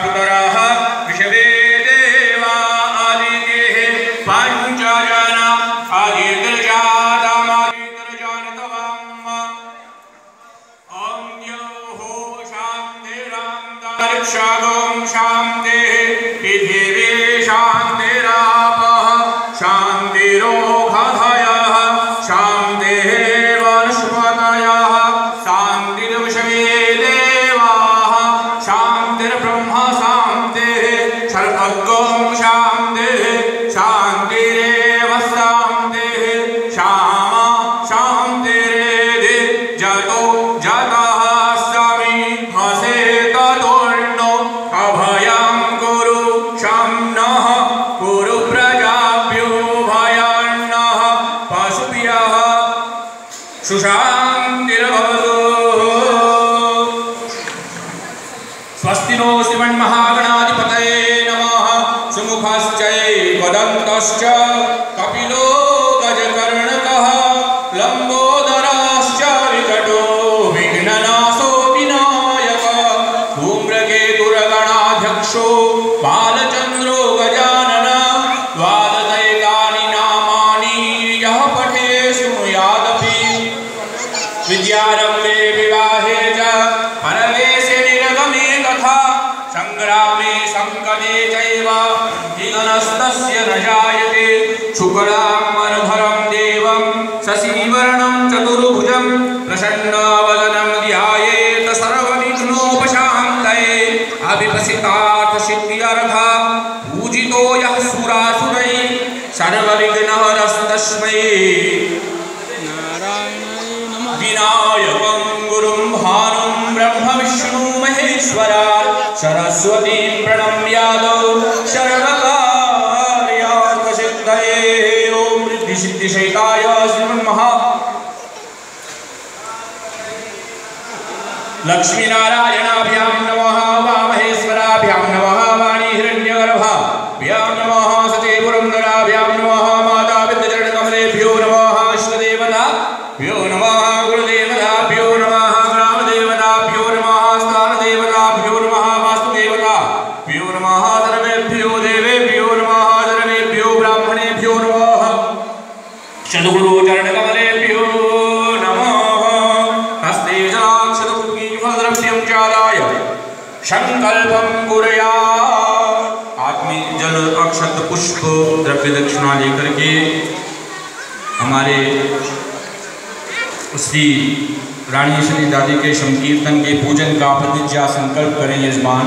पुतराः विषवे देवा आदित्यः पञ्चजना आदित्यजातमादित्यजानतवाम् अन्योः शान्तिरान्तरिक्षगों शान्तिः पृथिवी शान्तिरापः शान्तिरोगधयः शान्तिः वनस्पतयः शान्तिर्विषवे देवाः शान्तिर्ब्रह्म शान्तिः सर्वगों शान्तिः शान्तिरेव शान्तिः श्यामा शान्तिरेधि जतो जतः समी हसे ततोर्नो अभयं कुरु शम्नः कुरु प्रजाभ्यो भयान्नः पशुभ्यः सुशान्तिर्भवतु। स्वस्ति नो श्रीमन्महागणाधिपतये नमः। सुमुखश्चैकदन्तश्च कपिलो गजकर्णकः लम्बोदरश्च विकटो विघ्ननाशो विनायकः धूम्रकेतुर्गणाध्यक्षो बालचन्द्रो गजाननः द्वादशैतानि नामानि यः पठे शृणुयादपि विद्यारम्भे विवाहे च परवेशे निरगमे तथा संग्रामे संकटे चैव विघ्नस्तस्य न जायते। शुक्लाम्बरधरं देवं शशिवर्णं चतुर्भुजं प्रसन्नवदनं ध्यायेत् सर्वविघ्नोपशान्तये। अभिलषितार्थसिद्ध्यर्थं पूजितो यः सुरासुरैः सर्वविघ्नहरस्तस्मै विनायकं गुरुं भानुं ब्रह्म विष्णु महेश्वरा सरस्वतीं प्रणम्यादौ सर्वकार्यार्थसिद्धये। ओम रिद्धिसिद्धिसहिताय श्रीमन्महा लक्ष्मीनारायणाभ्यां नमः वामहेश्वराभ्यां नमः वाणी हिरण्यगर्भाभ्यां नमः सती पुरन्दराभ्यां नमः माता विद्याचरणकमलेभ्यो नमः इष्टदेवताभ्यो नमः गुरुदेवताभ्यो नमः ग्रामदेवताभ्यो नमः स्थानदेवताभ्यो नमः वास्तुदेवताभ्यो नमः सर्वेभ्यो देवेभ्यो नमः सर्वेभ्यो ब्राह्मणेभ्यो नमः सद्गुरुचरणकमलेभ्यो नमः। हस्ते फलद्रव्यं चालाय संकल्पं कुर्यात्। आत्मी जल अक्षत पुष्प द्रव्य दक्षिणा लेकर के हमारे श्री रानी श्री दादी के संकीर्तन के पूजन का प्रतिज्ञा संकल्प करें यजमान।